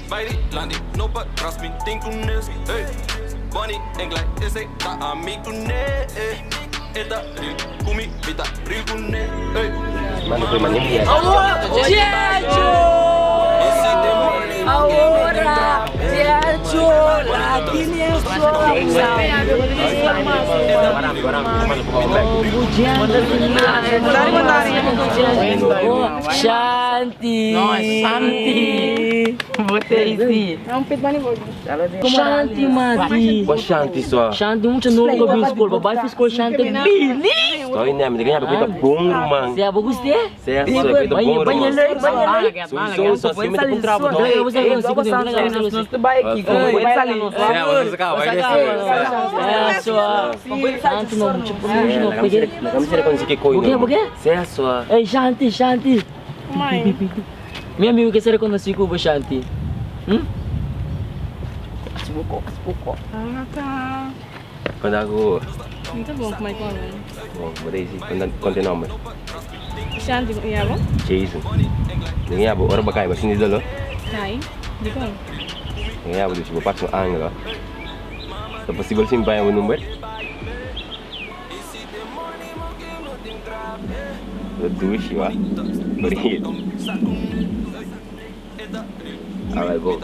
Bailando, no pa' trás me tem com nesse. Bonnie, inglês, esse tá amigo com nesse. Eta real, comigo, me tá real com nesse. Mano, foi maneiro. Ahora, Diacho, lagi ni Shanti. Santi. Botei sim. É pit money board. Shanti mati. Boa Shanti só. Shanti muito novo que eu vi escola. Babai fiz escola Shanti. Bili. Estou indo, me ganhar porque tá bom, irmão. Você é bagus dia? Saya só que tá bom, Banyak irmão. banyak. Só se me tá trabo, não. Eu vou sair com você. Baik, Saya você ficar, vai descer. É só. Shanti não muito não peguei. Na câmera quando você quer coisa. Por quê? Saya só. Ei Shanti, Shanti. Mãe. Minha amiga que será quando se cuba Shanti? Ah, tá. Quando aku, Muito bom como é que é. oh, boleh sih. Quando konten nomor. Shanti, iya bom? Jason. Dengan apa orang pakai bahasa Indonesia dulu. Hai. Di kon. Dengan apa tu cuba pas no ang lo. So possible simpan yang number. Dua sih wah. Beri. Awal bo.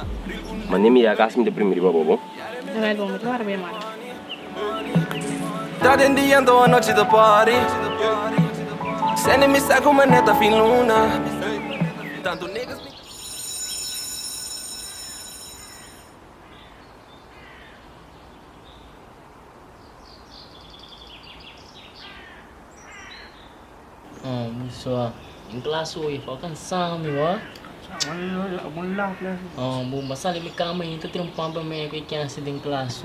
Manem ya kasih minta primeiro bobo. Não é bom, muito raro bem mais. Tá dendiando a noite do party. Sending me saco uma neta fim luna. Tanto niggas. Musa. Em kelas oi, falkan sam yo. Bu masali mi kama itu trimpamba me ko ikiansi din kelas.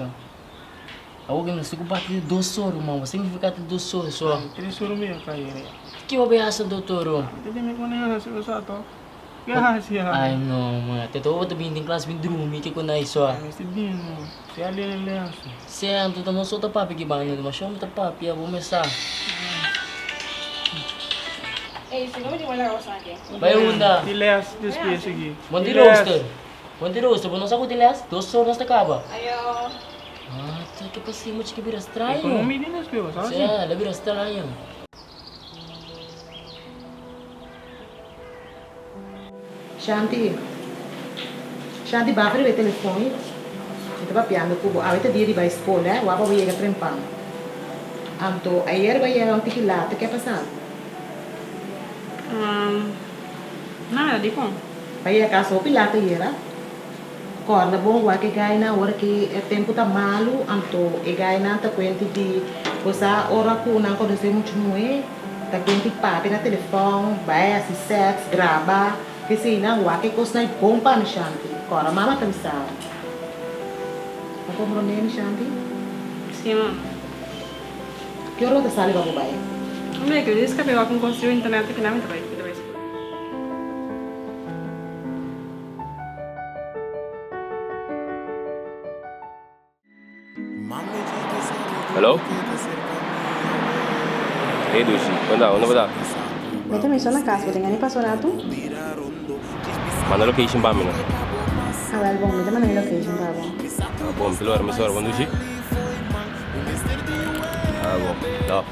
Aku kan suku bati dosor, mau significado dosor só. 3 euro meio cair. Que obeaça doutor? Jadi me kone na sa to. Kaya siya. Ai não, mano. Te tô bem em classe bem drumi que quando aí só. Mas dino. Se ali ele acha. Certo, tu não solta papi que bang, mas chama tá papi, eu vou começar. Eh, sino mo di wala ako sa akin. Vai unda. Tilas display sige. Monte roster. Monte roster, não sabe o tilas? Dosor nós acaba. Ayo. Ah, tá que passei muito que vira estranho. Ekonomi din display ba? Sa Certo, vira estranho. Shanti, Shanti bakri be telefone. Ito pa piano kubo. Awita dia di ba escola, wapa ba yega trempang. Anto ayer ba yega ang tikilata que pasal. Nada, di kon. Ba yega kaso pilata yera. Corda bom wa que gai na hora que é tempo tá malo, anto e gai na ta kwenti di cosa ora ku na ko dese muito noe. Ta kwenti papi na telefone, vai assim sex, grava. Que se não, o que costa é bom para Shanti. Agora, mama tem sal. Não comprou nem Shanti? Sim, mãe. Que hora você sai para o bairro? Não é que eu disse que eu vou construir internet aqui na minha trabalho. Hello? Hey Dushi, onde vai? Eu também sou na casa, vou ter que passar na tu. Mana location pa mina? Ah, well, bom, me mandei location para bom. Bom, pelo ar mesor, bom Dushi. Bom, tá.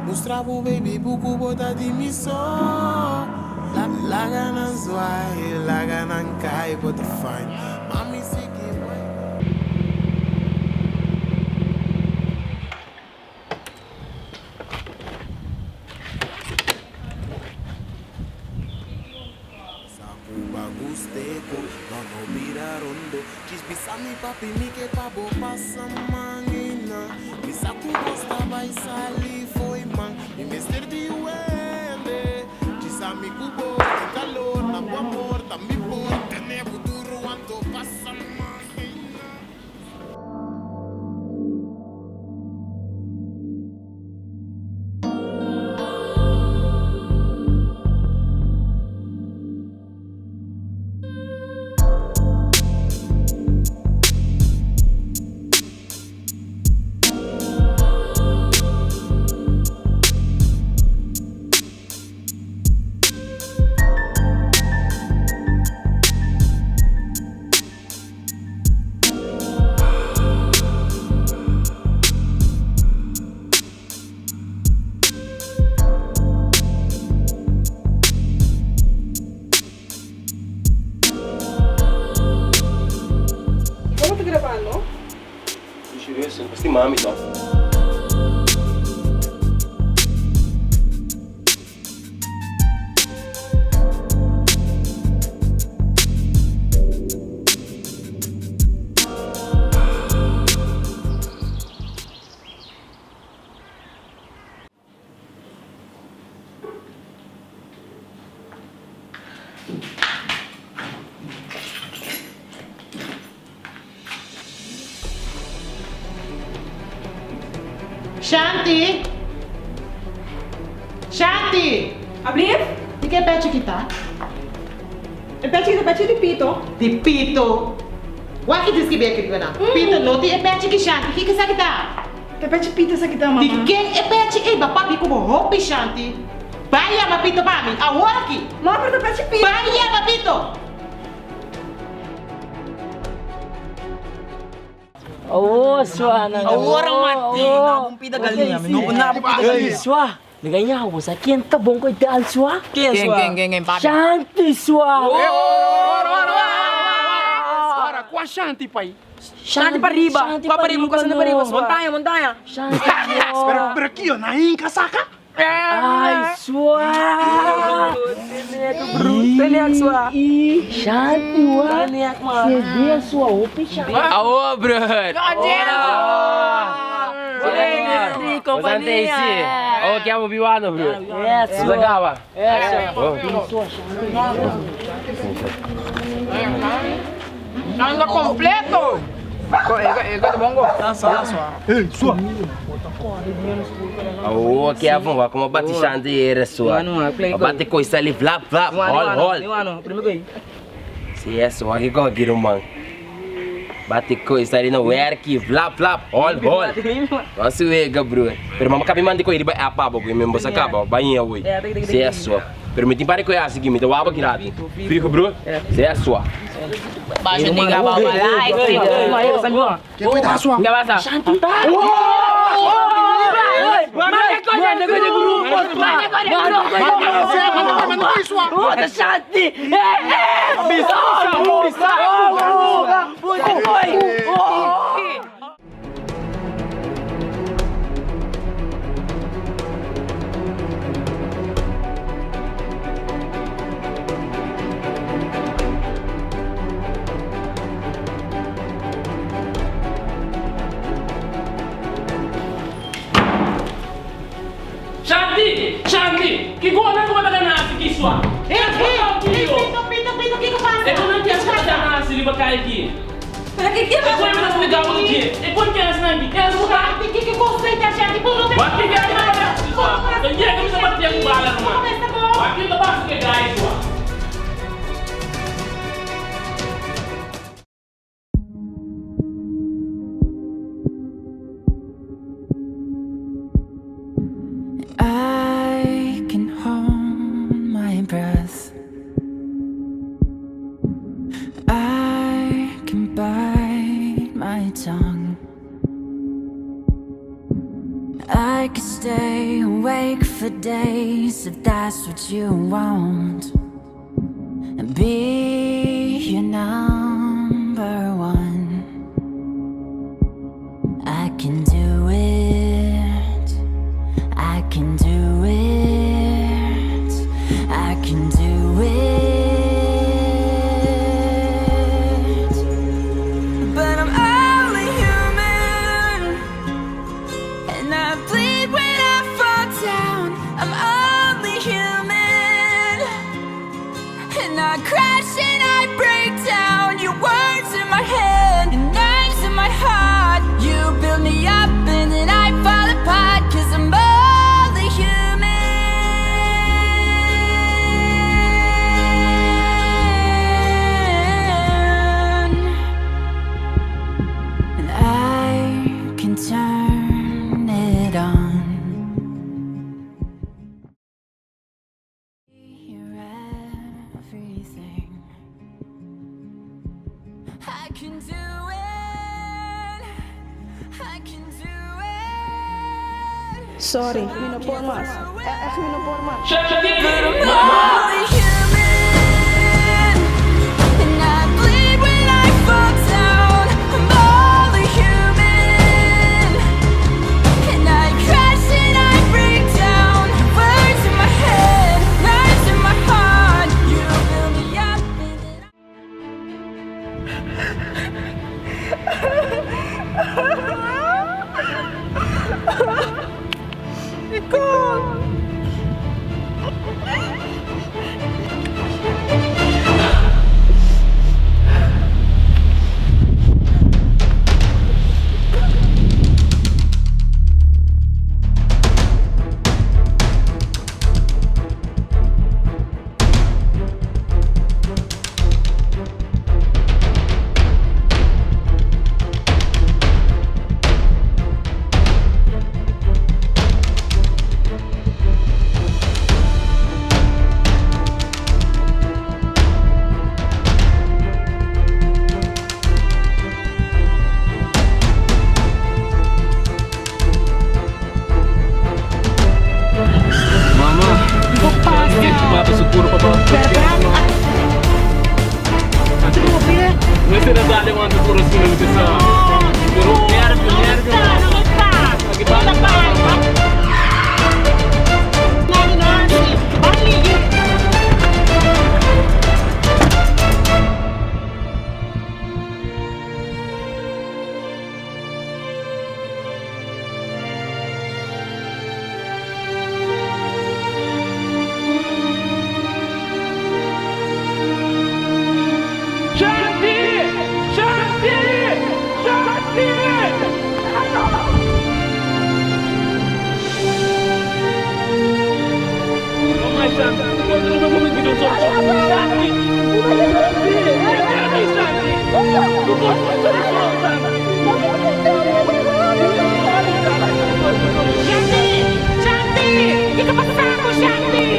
Mostrava baby buku bota di miso. Laga nan zwai, laga nan kai bota fine. Mami siki boy. Saku bagus teko, no birarondo. Kisbisami papi mi ke pabo passa mangina. Mi saku gosta vai sali foi man. Mi mister di uende. Kisami kubo de calor na po amor tambi por tener futuro quanto passa mangina. mami, no. Shanti! Shanti! Alsjeblieft. Di che pezzo che sta? Een petje de pito. Di Pito. Wat je descrever aqui, Gwana? Pito não tem pezzo que Shanti. Que sabe tá? De petje pito sa kita, Di mama. quem é pezzo e papi como roupa Shanti? Vai ama Pito mami. Agora aqui. Mama, maar de petje pito. Vai ama Pito. Oh, sua na. Orang mati, nabumpida galinha, nabumpida galinha. Sua, liganya ako sa kinta bong ko daan sua. Quem, papi. Shanti sua. Ora, qua Shanti, pai. Shanti para riba. Qua para riba, quase para riba. Montanha. Shanti. Pero aqui, ó, na inca, saca? Ai, sua. Teliak sua. Shanti wa. Você sua opi Shanti. Aô, bro. Companhia. Oh, chiamo Piwano, bro. Sua Gawa. Sua Shanti. Nanga completo. Ego bongo. Oh, chiamo, va come batti Shanti sua. Batti coisa ali, flap, hol. Primeiro gol. Si é sua que go girumang. Batti coisa ali no werki, flap, hol. Nossa, ega, bro. Pero mama capi mandi ko iriba apa bo, membo sa kaba, banha oi. Si é sua. Pero me timpare ko assim que me to waba kirado. Fico, bro. Si é sua. Baixa de gaba balai. Que cuidar sua. Enggak basa. Shanti ta. Puta Shanti! Shanti! Che buona come da nasi chi sua? Pito, que passa? E come ti ascolta da nasi li bakai aqui? Para que E poi me la spiegavo di che? E poi che nasce nanti? Che scusa? Que conceita Shanti? Por não Ma che gari ma da? E che mi sta battendo un bala ma? Ma che da basta che gari sua? I can hold my breath. I can bite my tongue. I could stay awake for days if that's what you want, and be your number one. I can do it. I can do it. I can do it. But I'm only human, and I bleed when I fall down. I'm only human, and I crash and I break down. Your words in my head, your names in my heart. You build me up and then I fall apart, 'cause I'm only human. And I can turn it on. You're everything. I can do it. I can do it. Sorry, mi no puedo más. Echt, mi no puedo más. Shanti! I'm only human, and I bleed when I fall down. I'm only human, Belum bisa. Biar. Lagi balik. Shanti! Ika pa sa ako, Shanti!